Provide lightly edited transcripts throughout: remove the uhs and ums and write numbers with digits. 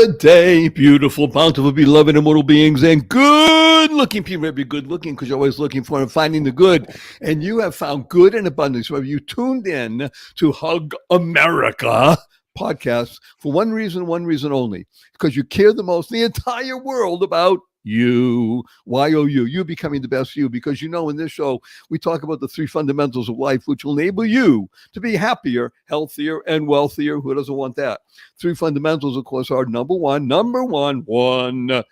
Good day, beautiful, bountiful, beloved, immortal beings, and good-looking people. Maybe good-looking because you're always looking for and finding the good. And you have found good in abundance. Whether you tuned in to Hug America podcast for one reason only, because you care the most in the entire world about you. Y-O-U, you becoming the best you. Because in this show, we talk about the three fundamentals of life, which will enable you to be happier, healthier, and wealthier. Who doesn't want that? Three fundamentals, of course, are number one,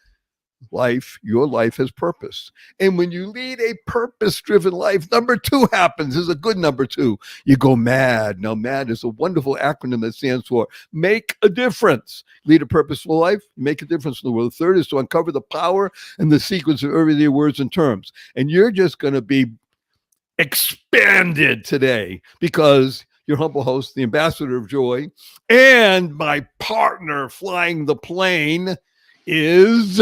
life, your life has purpose. And when you lead a purpose-driven life, number two happens. Is a good number two. You go mad. Now, MAD is a wonderful acronym that stands for make a difference. Lead a purposeful life, make a difference in the world. The third is to uncover the power and the sequence of everyday words and terms. And you're just going to be expanded today because your humble host, the ambassador of joy, and my partner flying the plane is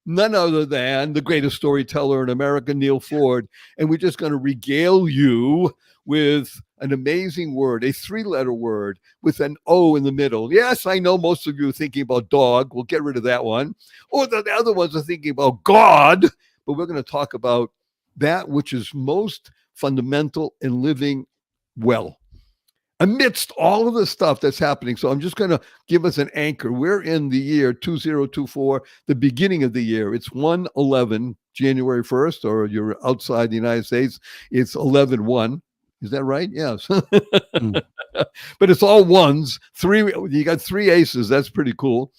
none other than the greatest storyteller in America, Neal Foard. And we're just going to regale you with an amazing word, a three-letter word with an O in the middle. Yes, I know most of you are thinking about dog. We'll get rid of that one. Or the other ones are thinking about God. But we're going to talk about that which is most fundamental in living well amidst all of the stuff that's happening. So I'm just going to give us an anchor. We're in the year 2024, the beginning of the year. It's 1/11, January 1st, or you're outside the United States, it's 11/1. Is that right? Yes. But it's all ones. You got three aces. That's pretty cool.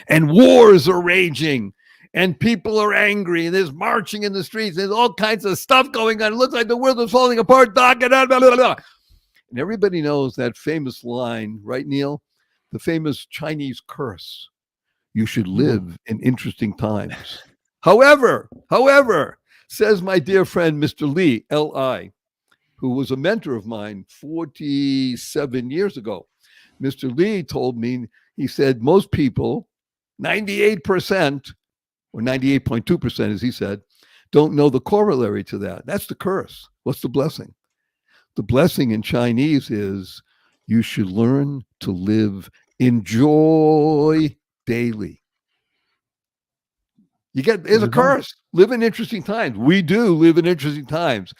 And wars are raging. And people are angry, and there's marching in the streets. There's all kinds of stuff going on. It looks like the world is falling apart. Blah, blah, blah, blah, blah. And everybody knows that famous line, right, Neal? The famous Chinese curse. You should live in interesting times. However, says my dear friend, Mr. Lee, L.I., who was a mentor of mine 47 years ago. Mr. Lee told me, he said, most people, 98%, or 98.2%, as he said, don't know the corollary to that. That's the curse. What's the blessing? The blessing in Chinese is you should learn to live in joy daily. There's a curse. Live in interesting times. We do live in interesting times.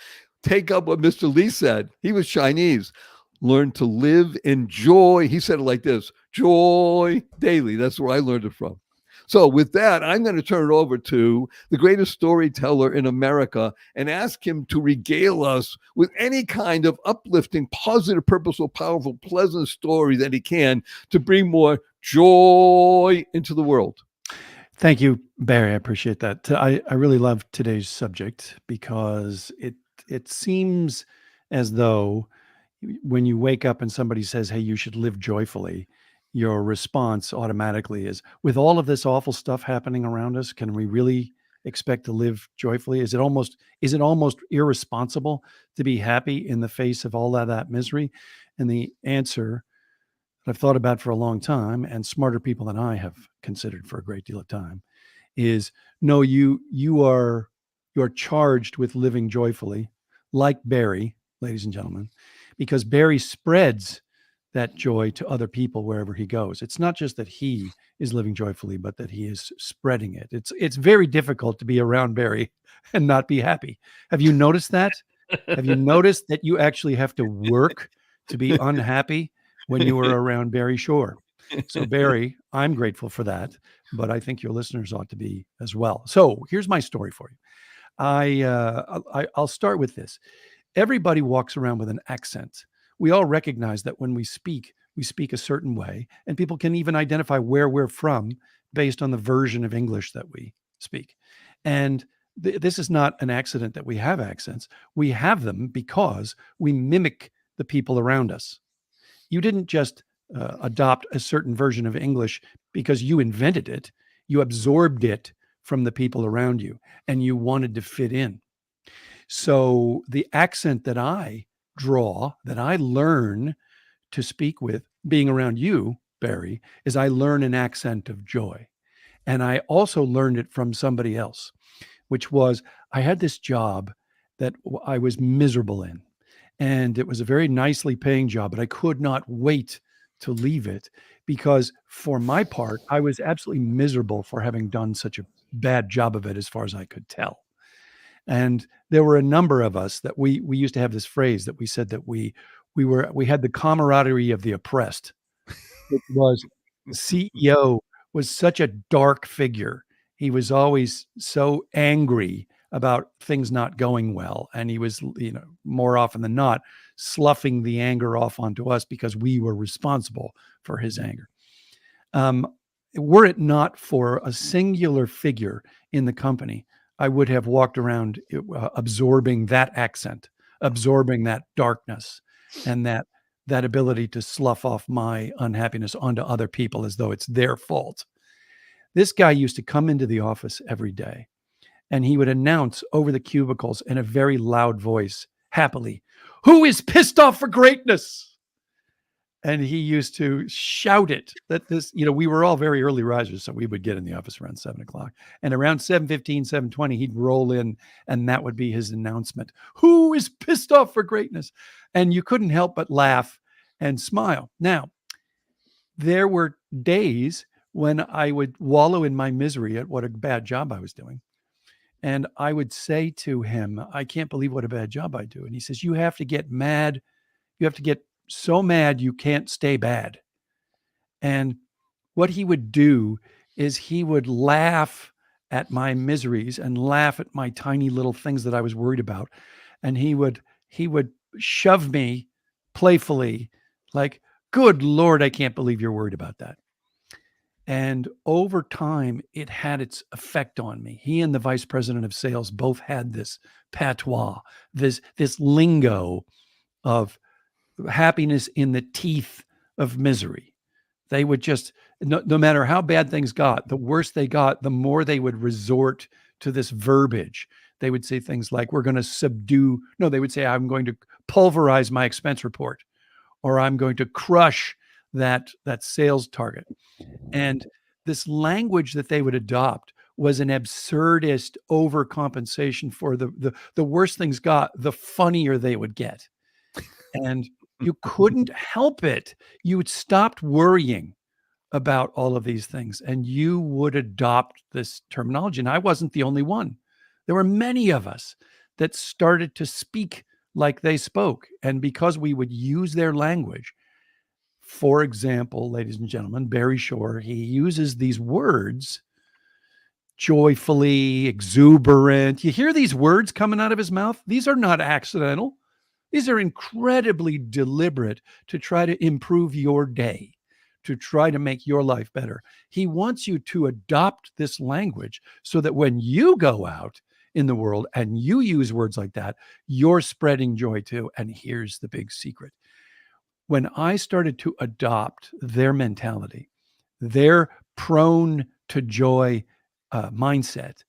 Take up what Mr. Lee said. He was Chinese. Learn to live in joy. He said it like this, joy daily. That's where I learned it from. So with that, I'm going to turn it over to the greatest storyteller in America and ask him to regale us with any kind of uplifting, positive, purposeful, powerful, pleasant story that he can to bring more joy into the world. Thank you, Barry. I appreciate that. I really love today's subject because it seems as though when you wake up and somebody says, hey, you should live joyfully, your response automatically is, with all of this awful stuff happening around us, can we really expect to live joyfully? Is it almost irresponsible to be happy in the face of all of that misery? And the answer that I've thought about for a long time, and smarter people than I have considered for a great deal of time, is no, you are charged with living joyfully, like Barry, ladies and gentlemen, because Barry spreads that joy to other people wherever he goes. It's not just that he is living joyfully, but that he is spreading it. It's very difficult to be around Barry and not be happy. Have you noticed that? Have you noticed that you actually have to work to be unhappy when you are around Barry Shore? So Barry, I'm grateful for that, but I think your listeners ought to be as well. So here's my story for you. I'll start with this. Everybody walks around with an accent. We all recognize that when we speak a certain way, and people can even identify where we're from based on the version of English that we speak. And this is not an accident that we have accents. We have them because we mimic the people around us. You didn't just adopt a certain version of English because you invented it. You absorbed it from the people around you, and you wanted to fit in. So the accent that I draw, that I learn to speak with being around you, Barry, is I learn an accent of joy. And I also learned it from somebody else, which was I had this job that I was miserable in. And it was a very nicely paying job, but I could not wait to leave it because for my part, I was absolutely miserable for having done such a bad job of it as far as I could tell. And there were a number of us that we used to have this phrase that we said that we had the camaraderie of the oppressed, which was the CEO was such a dark figure. He was always so angry about things not going well, and he was, more often than not, sloughing the anger off onto us because we were responsible for his anger. Were it not for a singular figure in the company, I would have walked around absorbing that accent, absorbing that darkness, and that ability to slough off my unhappiness onto other people as though it's their fault. This guy used to come into the office every day and he would announce over the cubicles in a very loud voice, happily, "Who is pissed off for greatness?" And he used to shout it that we were all very early risers. So we would get in the office around 7 o'clock, and around 7:15, 7:20, he'd roll in and that would be his announcement. "Who is pissed off for greatness?" And you couldn't help but laugh and smile. Now, there were days when I would wallow in my misery at what a bad job I was doing. And I would say to him, "I can't believe what a bad job I do." And he says, "You have to get mad. You have to get so mad you can't stay bad." And what he would do is he would laugh at my miseries and laugh at my tiny little things that I was worried about. And he would shove me playfully like, "Good Lord, I can't believe you're worried about that." And over time, it had its effect on me. He and the vice president of sales both had this patois, this lingo of happiness in the teeth of misery. They would just, no matter how bad things got, the worse they got, the more they would resort to this verbiage. They would say things like, "We're going to subdue," no, they would say, "I'm going to pulverize my expense report," or "I'm going to crush that sales target." And this language that they would adopt was an absurdist overcompensation for the worse things got, the funnier they would get. And you couldn't help it. You had stopped worrying about all of these things and you would adopt this terminology. And I wasn't the only one. There were many of us that started to speak like they spoke. And because we would use their language, for example, ladies and gentlemen, Barry Shore, he uses these words joyfully, exuberant. You hear these words coming out of his mouth? These are not accidental. These are incredibly deliberate to try to improve your day, to try to make your life better. He wants you to adopt this language so that when you go out in the world and you use words like that, you're spreading joy too. And here's the big secret. When I started to adopt their mentality, their prone to joy mindset,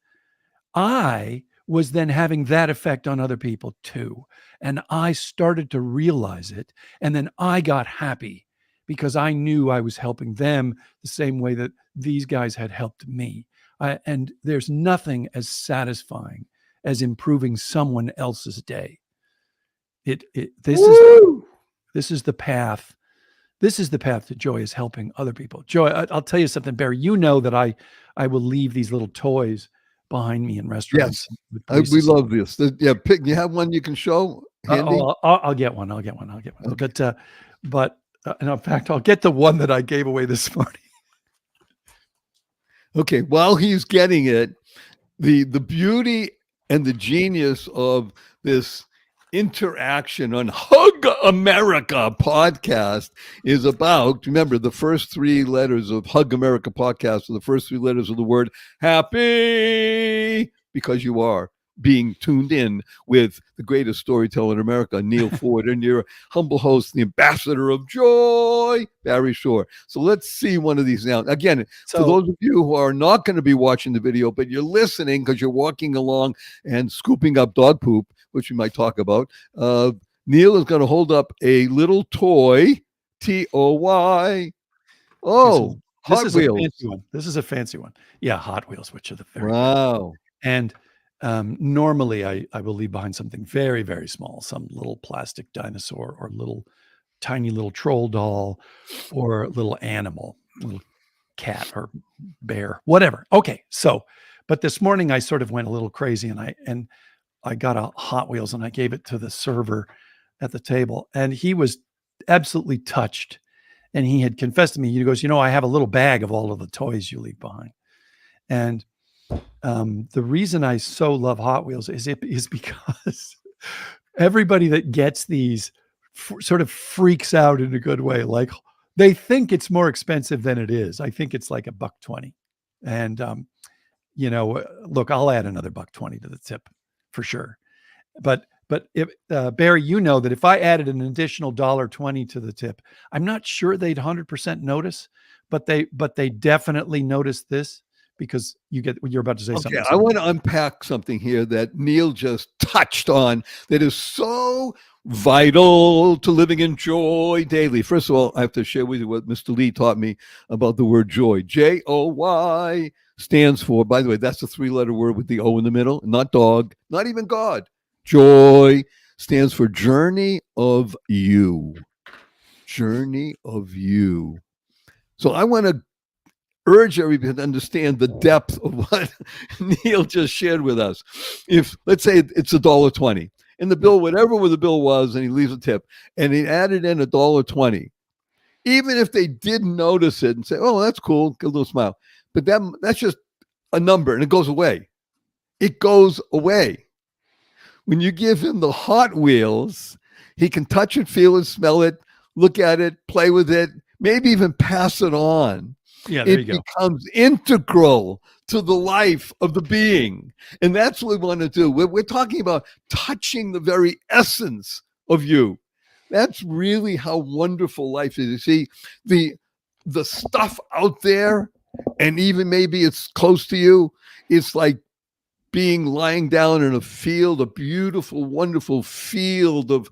I was then having that effect on other people too. And I started to realize it. And then I got happy because I knew I was helping them the same way that these guys had helped me. And there's nothing as satisfying as improving someone else's day. This is the path. This is the path to joy, is helping other people. Joy, I'll tell you something, Barry. You know that I will leave these little toys behind me in restaurants. Yes, with we places. love this. Yeah, you have one you can show handy? I'll get one. I'll get one. Okay. But and in fact, I'll get the one that I gave away this morning. Okay, while he's getting it, the beauty and the genius of this interaction on Hug America podcast is about, remember, the first three letters of Hug America podcast are the first three letters of the word happy, because you are being tuned in with the greatest storyteller in America, Neal Foard, and your humble host, the ambassador of joy, Barry Shore. So let's see one of these now. Again, for those of you who are not going to be watching the video, but you're listening because you're walking along and scooping up dog poop, which we might talk about, Neal is going to hold up a little toy, Toy. Oh, Hot Wheels. A fancy one. This is a fancy one. Yeah, Hot Wheels, which are the very wow. Good. And normally I will leave behind something very, very small, some little plastic dinosaur or little tiny little troll doll or little animal, little cat or bear, whatever. Okay. So, but this morning I sort of went a little crazy and I got a Hot Wheels and I gave it to the server at the table, and he was absolutely touched. And he had confessed to me, he goes, I have a little bag of all of the toys you leave behind. And the reason I so love Hot Wheels is because everybody that gets these sort of freaks out in a good way. Like they think it's more expensive than it is. I think it's like $1.20. And, look, I'll add another $1.20 to the tip for sure. But if Barry, that if I added an additional $1.20 to the tip, I'm not sure they'd 100% notice, but they definitely notice this, because you're about to say something. Okay, I want to unpack something here that Neal just touched on that is so vital to living in joy daily. First of all, I have to share with you what Mr. Lee taught me about the word joy. Joy stands for, by the way, that's a 3-letter word with the O in the middle, not dog, not even God. Joy stands for journey of you. Journey of you. So I want to urge everybody to understand the depth of what Neal just shared with us. If, let's say it's $1.20 in the bill, whatever the bill was, and he leaves a tip, and he added in $1.20, even if they didn't notice it and say, oh, that's cool, get a little smile, but that's just a number and it goes away. It goes away. When you give him the Hot Wheels, he can touch it, feel it, smell it, look at it, play with it, maybe even pass it on. Yeah, there it you go. Becomes integral to the life of the being. And that's what we want to do. We're talking about touching the very essence of you. That's really how wonderful life is. You see, the stuff out there, and even maybe it's close to you, it's like lying down in a field, a beautiful, wonderful field of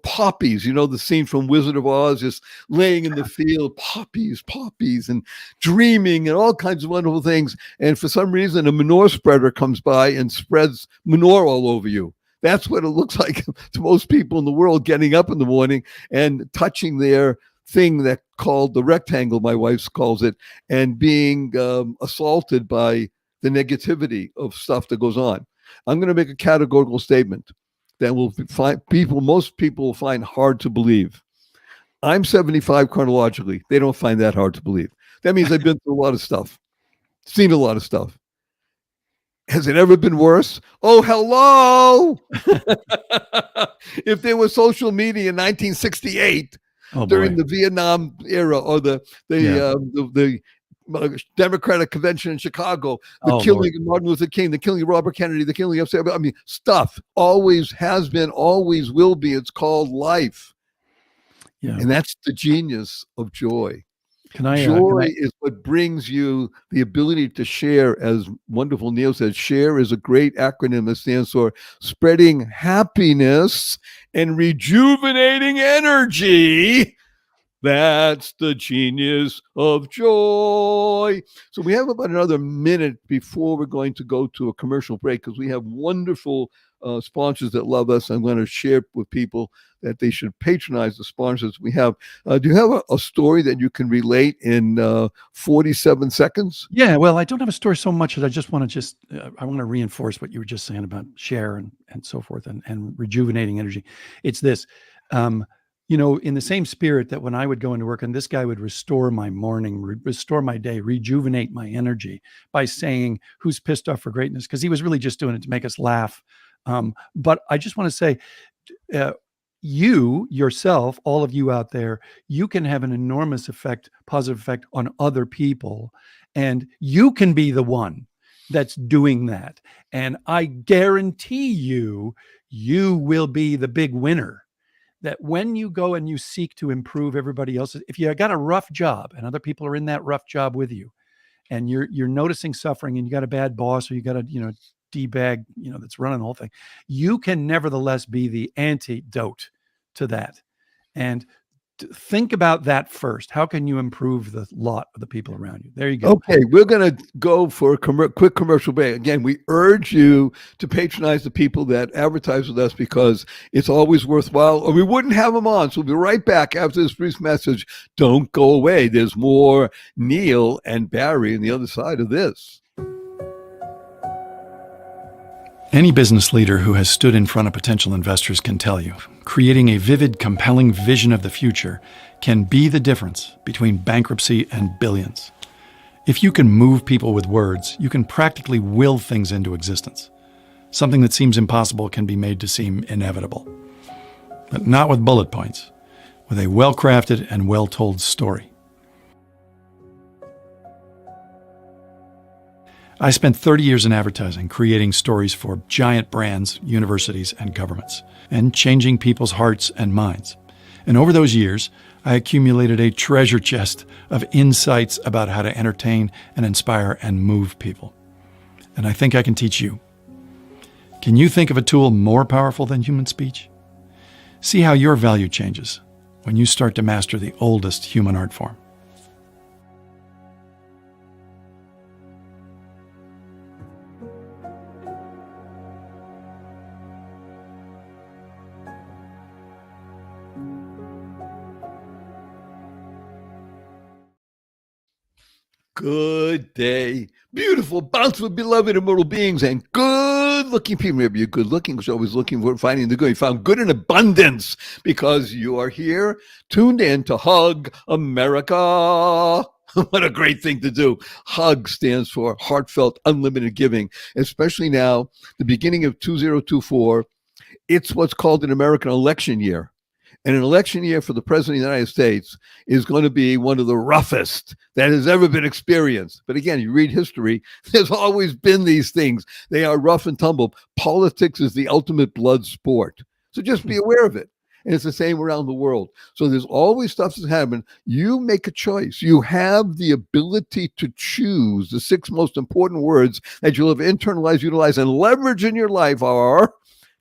poppies. The scene from Wizard of Oz, just laying in the field, poppies, and dreaming and all kinds of wonderful things. And for some reason, a manure spreader comes by and spreads manure all over you. That's what it looks like to most people in the world, getting up in the morning and touching their thing that called the rectangle, my wife calls it, and being assaulted by the negativity of stuff that goes on. I'm going to make a categorical statement that most people will find hard to believe. I'm 75 chronologically. They don't find that hard to believe. That means I've been through a lot of stuff, seen a lot of stuff. Has it ever been worse? Oh, hello. If there was social media in 1968 during the Vietnam era, or the Democratic Convention in Chicago, the killing of Martin Luther King, the killing of Robert Kennedy, the killing of, stuff always has been, always will be. It's called life. Yeah. And that's the genius of joy. Joy is what brings you the ability to share. As wonderful Neal said, share is a great acronym that stands for spreading happiness and rejuvenating energy. That's the genius of joy. So we have about another minute before we're going to go to a commercial break, because we have wonderful sponsors that love us. I'm going to share with people that they should patronize the sponsors we have. Do you have a story that you can relate in 47 seconds? Yeah, well, I don't have a story so much as I just want to I want to reinforce what you were just saying about share and so forth and rejuvenating energy. It's this. In the same spirit that when I would go into work and this guy would restore my morning, restore my day, rejuvenate my energy by saying, who's pissed off for greatness? Because he was really just doing it to make us laugh. But I just want to say, you yourself, all of you out there, you can have an enormous positive effect on other people. And you can be the one that's doing that. And I guarantee you will be the big winner. That when you go and you seek to improve everybody else's, if you got a rough job and other people are in that rough job with you, and you're noticing suffering, and you got a bad boss, or you got a D-bag that's running the whole thing, you can nevertheless be the antidote to that. And think about that first. How can you improve the lot of the people around you? There you go. Okay, we're going to go for a quick commercial break. Again, we urge you to patronize the people that advertise with us because it's always worthwhile, or we wouldn't have them on. So we'll be right back after this brief message. Don't go away. There's more Neal and Barry on the other side of this. Any business leader who has stood in front of potential investors can tell you, creating a vivid, compelling vision of the future can be the difference between bankruptcy and billions. If you can move people with words, you can practically will things into existence. Something that seems impossible can be made to seem inevitable. But not with bullet points, with a well-crafted and well-told story. I spent 30 years in advertising, creating stories for giant brands, universities, and governments, and changing people's hearts and minds. And over those years, I accumulated a treasure chest of insights about how to entertain and inspire and move people. And I think I can teach you. Can you think of a tool more powerful than human speech? See how your value changes when you start to master the oldest human art form. Good day, beautiful, bountiful, beloved, immortal beings, and good-looking people. Maybe you're good-looking because you're always looking for finding the good. You found good in abundance because you are here, tuned in to Hug America. What a great thing to do. HUG stands for Heartfelt Unlimited Giving, especially now, the beginning of 2024. It's what's called an American election year. And an election year for the President of the United States is going to be one of the roughest that has ever been experienced. But again, you read history, there's always been these things. They are rough and tumble. Politics is the ultimate blood sport. So just be aware of it. And it's the same around the world. So there's always stuff that's happening. You make a choice. You have the ability to choose. The 6 most important words that you'll have internalized, utilized, and leverage in your life are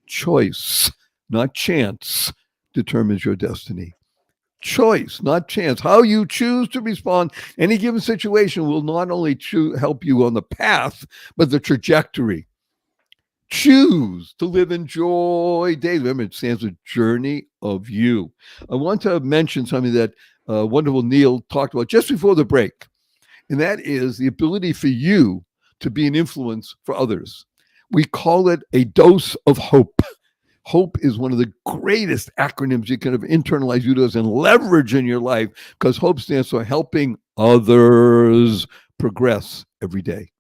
choice, not chance, determines your destiny. Choice, not chance. How you choose to respond any given situation will not only help you on the path, but the trajectory. Choose to live in joy daily. Remember, it stands for journey of you. I want to mention something that wonderful Neal talked about just before the break, and that is the ability for you to be an influence for others. We call it a dose of hope. Hope is one of the greatest acronyms you can have internalized, utilized, and leverage in your life because hope stands for helping others progress every day.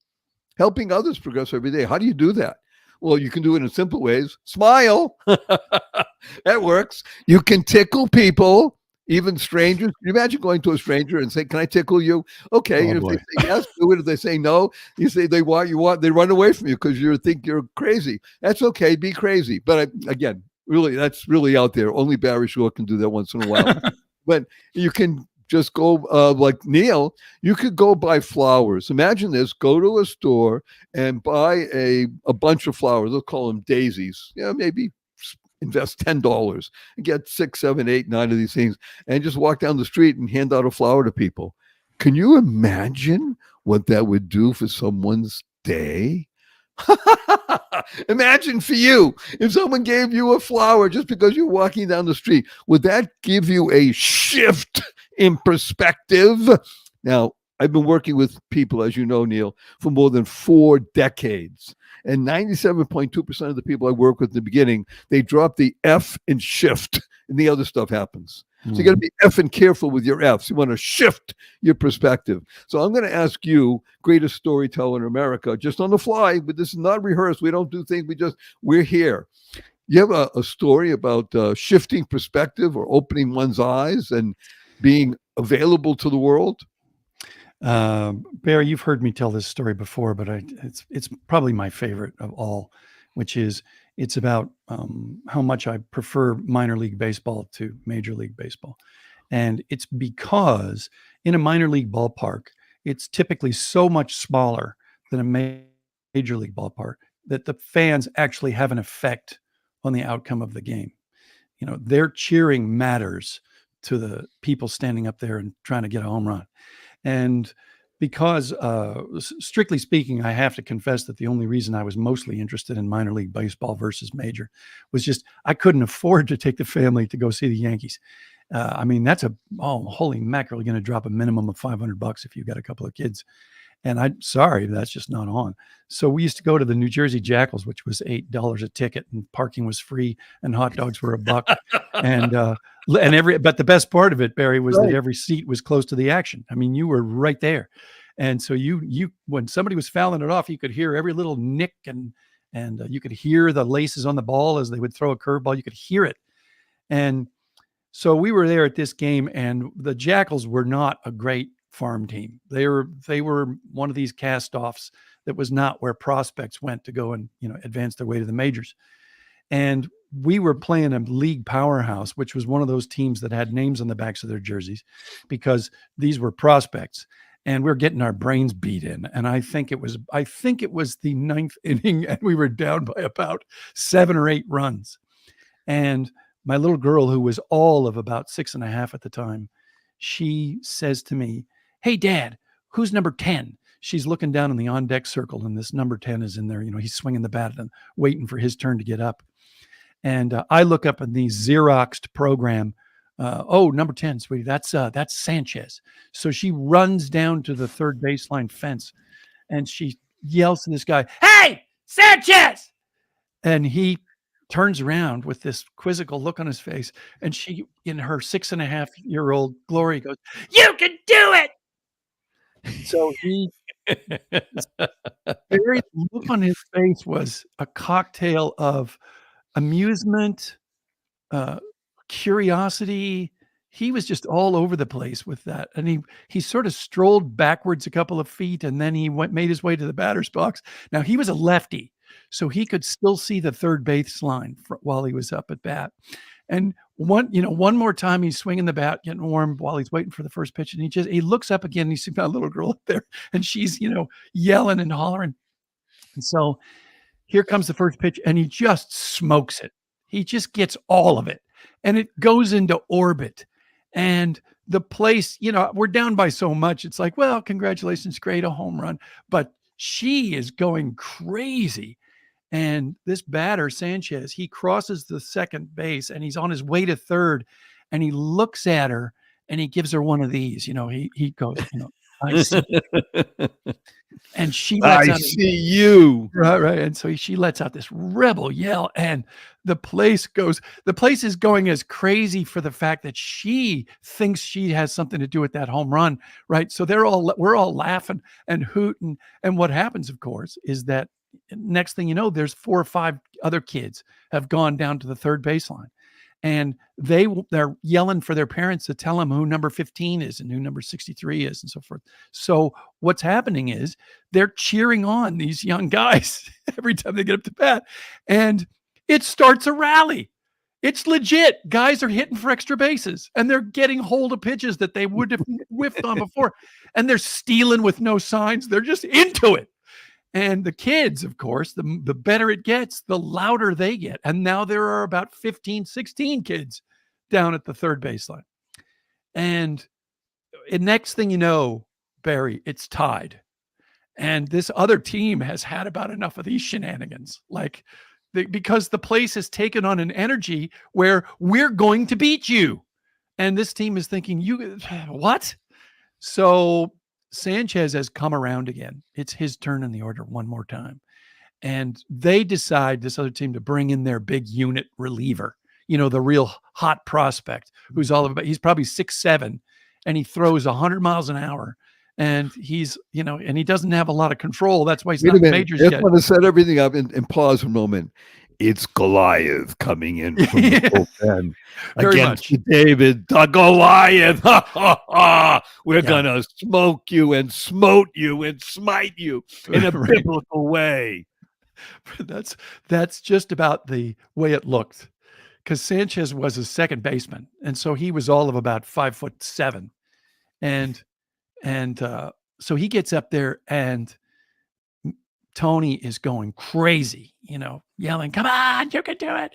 Helping others progress every day. How do you do that? Well, you can do it in simple ways. Smile. That works. You can tickle people, even strangers. Can you imagine going to a stranger and saying, "Can I tickle you?" Okay. And if they say yes, do it. If they say no, you say they run away from you because you think you're crazy. That's okay. Be crazy. But again, really, that's really out there. Only Barry Shore can do that once in a while. But you can just go like Neal, you could go buy flowers. Imagine this, go to a store and buy a bunch of flowers. They'll call them daisies. Maybe invest $10 and get 6, 7, 8, 9 of these things and just walk down the street and hand out a flower to people. Can you imagine what that would do for someone's day? Imagine for you, if someone gave you a flower just because you're walking down the street, would that give you a shift in perspective? Now, I've been working with people, as you know, Neal, for more than 4 decades. And 97.2% of the people I work with in the beginning, they drop the F and shift, and the other stuff happens. So you got to be effing careful with your Fs. You want to shift your perspective. So I'm going to ask you, greatest storyteller in America, just on the fly, but this is not rehearsed. We don't do things. We're here. You have a story about shifting perspective or opening one's eyes and being available to the world? Barry, you've heard me tell this story before, but it's probably my favorite of all, which is it's about how much I prefer minor league baseball to major league baseball. And it's because in a minor league ballpark, it's typically so much smaller than a major league ballpark that the fans actually have an effect on the outcome of the game. Their cheering matters to the people standing up there and trying to get a home run. And because, strictly speaking, I have to confess that the only reason I was mostly interested in minor league baseball versus major was just I couldn't afford to take the family to go see the Yankees. I mean, that's holy mackerel, you're going to drop a minimum of $500 if you've got a couple of kids. And I'm sorry, that's just not on. So we used to go to the New Jersey Jackals, which was $8 a ticket, and parking was free, and hot dogs were $1. And but the best part of it, Barry, was that every seat was close to the action. I mean, you were right there. And so you when somebody was fouling it off, you could hear every little nick, and you could hear the laces on the ball as they would throw a curveball. You could hear it. And so we were there at this game, and the Jackals were not a great farm team. They were one of these cast-offs that was not where prospects went to go and, advance their way to the majors. And we were playing a league powerhouse, which was one of those teams that had names on the backs of their jerseys because these were prospects, and we're getting our brains beat in. And I think it was the ninth inning, and we were down by about 7 or 8 runs. And my little girl, who was all of about 6.5 at the time, she says to me, "Hey, Dad, who's number 10?" She's looking down in the on-deck circle, and this number 10 is in there. He's swinging the bat and waiting for his turn to get up. And I look up in the Xeroxed program. Number 10, sweetie, that's Sanchez. So she runs down to the third baseline fence, and she yells to this guy, "Hey, Sanchez!" And he turns around with this quizzical look on his face, and she, in her 6.5-year-old glory, goes, "You can do it!" So the look on his face was a cocktail of amusement, curiosity. He was just all over the place with that. And he sort of strolled backwards a couple of feet, and then he made his way to the batter's box. Now, he was a lefty, so he could still see the third baseline while he was up at bat. And one more time, he's swinging the bat, getting warm while he's waiting for the first pitch. And he looks up again, and he sees my little girl up there, and she's, yelling and hollering. And so here comes the first pitch, and he just smokes it. He just gets all of it, and it goes into orbit. And the place, we're down by so much. It's like, well, congratulations, great, a home run. But she is going crazy. And this batter, Sanchez, he crosses the second base, and he's on his way to third, and he looks at her, and he gives her one of these. He goes, "I see you." And she lets out, see you. Right. And so she lets out this rebel yell, and the place is going as crazy for the fact that she thinks she has something to do with that home run, right? So we're all laughing and hooting. And what happens, of course, is that next thing you know, there's 4 or 5 other kids have gone down to the third baseline, and they're yelling for their parents to tell them who number 15 is and who number 63 is, and so forth. So what's happening is they're cheering on these young guys every time they get up to bat, and it starts a rally. It's legit. Guys are hitting for extra bases, and they're getting hold of pitches that they would have whiffed on before, and they're stealing with no signs. They're just into it. And the kids, of course, the better it gets, the louder they get. And now there are about 15, 16 kids down at the third baseline. And next thing you know, Barry, it's tied. And this other team has had about enough of these shenanigans. Because the place has taken on an energy where we're going to beat you. And this team is thinking, what? So Sanchez has come around again. It's his turn in the order one more time. And they decide, this other team, to bring in their big unit reliever, the real hot prospect who's he's probably 6'7", and he throws 100 miles an hour. And he's, and he doesn't have a lot of control. That's why he's not in the majors yet. I just want to set everything up and pause for a moment. It's Goliath coming in from the bullpen against David. The Goliath. We're going to smoke you and smote you and smite you in a biblical way. That's just about the way it looked, because Sanchez was a second baseman. And so he was all of about 5'7". And so he gets up there, and Tony is going crazy, yelling, "Come on, you can do it."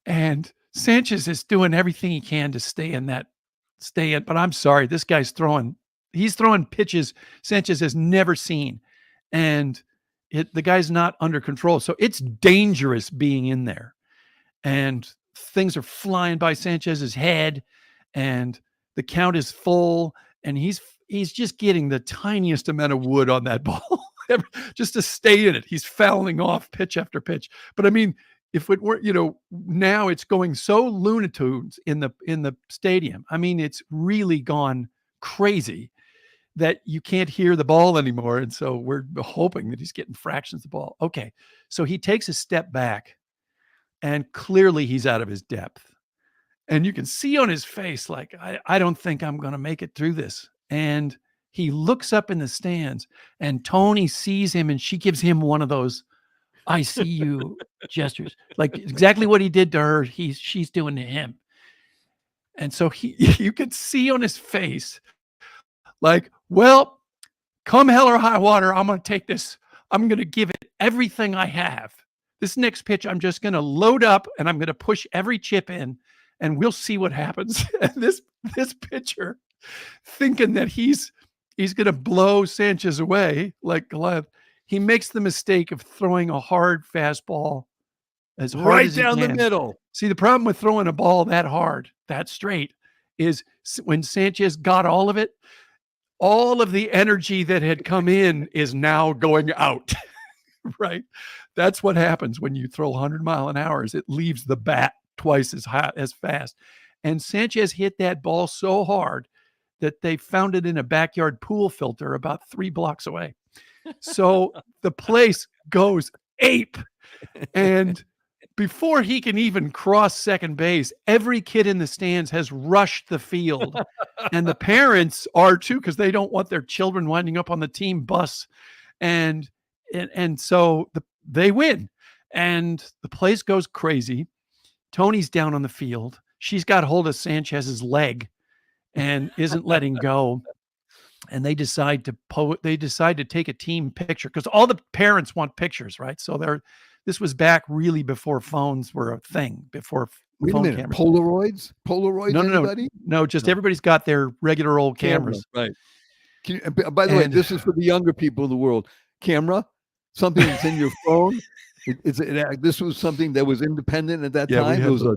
And Sanchez is doing everything he can to stay in that stay in. But I'm sorry, this guy's he's throwing pitches Sanchez has never seen. And the guy's not under control. So it's dangerous being in there. And things are flying by Sanchez's head, and the count is full, and he's just getting the tiniest amount of wood on that ball just to stay in it. He's fouling off pitch after pitch. But I mean, if it weren't, now it's going so Looney Tunes in the stadium. I mean, it's really gone crazy that you can't hear the ball anymore. And so we're hoping that he's getting fractions of the ball. Okay. So he takes a step back, and clearly he's out of his depth. And you can see on his face, like, I don't think I'm going to make it through this. And he looks up in the stands, and Tony sees him, and she gives him one of those I see you gestures, like exactly what he did to her, she's doing to him. And so you could see on his face, like, well, come hell or high water, I'm going to take this. I'm going to give it everything I have. This next pitch, I'm just going to load up, and I'm going to push every chip in, and we'll see what happens. And this pitcher, thinking that he's going to blow Sanchez away like Goliath, he makes the mistake of throwing a hard fastball as hard Right as down he the can. middle. See, the problem with throwing a ball that hard, that straight, is when Sanchez got all of it, all of the energy that had come in is now going out, right? That's what happens when you throw 100-mile-an-hour. It leaves the bat twice as fast. And Sanchez hit that ball so hard that they found it in a backyard pool filter about 3 blocks away. So the place goes ape. And before he can even cross second base, every kid in the stands has rushed the field. And the parents are too, because they don't want their children winding up on the team bus. And so they win. And the place goes crazy. Tony's down on the field. She's got hold of Sanchez's leg and isn't letting go. And they decide to take a team picture, because all the parents want pictures, right? So this was back really before phones were a thing, before Wait a minute. cameras. Polaroids? Anybody? No, just everybody's got their regular old cameras. Right. By the way, this is for the younger people of the world. Camera, something that's in your phone. This was something that was independent at that time. It was a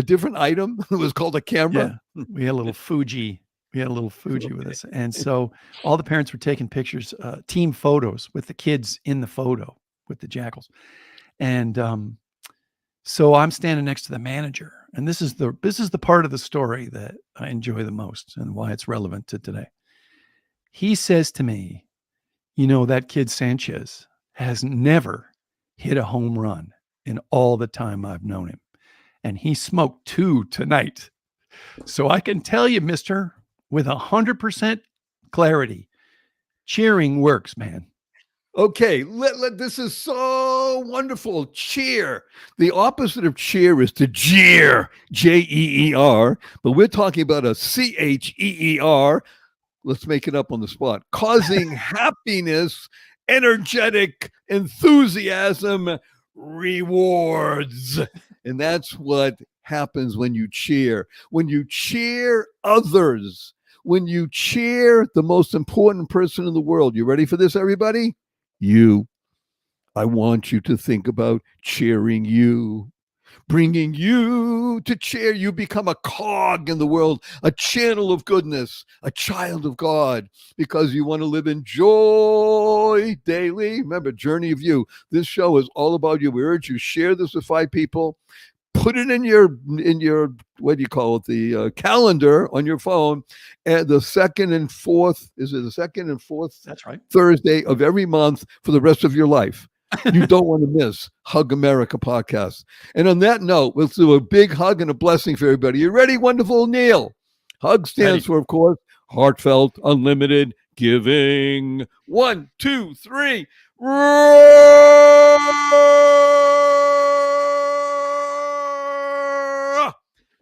different item. It was called a camera. Yeah, we had a little Fuji. With us. And so all the parents were taking pictures, team photos with the kids in the photo with the Jackals. And so I'm standing next to the manager. And this is the part of the story that I enjoy the most and why it's relevant to today. He says to me, that kid Sanchez has never hit a home run in all the time I've known him. And he smoked 2 tonight. So I can tell you, mister, with 100% clarity, cheering works, man. Okay, this is so wonderful. Cheer. The opposite of cheer is to jeer, Jeer. But we're talking about a Cheer. Let's make it up on the spot. Causing happiness, energetic enthusiasm, rewards. And that's what happens when you cheer. When you cheer others, when you cheer the most important person in the world. You ready for this, everybody? You. I want you to think about cheering you, bringing you to cheer. You become a cog in the world, a channel of goodness, a child of God, because you want to live in joy daily. Remember, Journey of You. This show is all about you. We urge you, share this with 5 people. Put it in your what do you call it, the calendar on your phone, and the second and fourth, is it the second and fourth? That's right. Thursday of every month for the rest of your life. You don't want to miss Hug America podcast. And on that note, let's do a big hug and a blessing for everybody. You ready, wonderful Neal? Hug stands for, of course, heartfelt, unlimited giving. 1, 2, 3.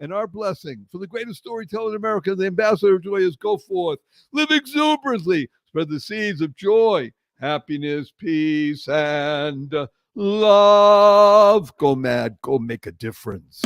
And our blessing for the greatest storyteller in America, the ambassador of joy, is go forth, live exuberantly, spread the seeds of joy, happiness, peace, and love. Go mad, go make a difference.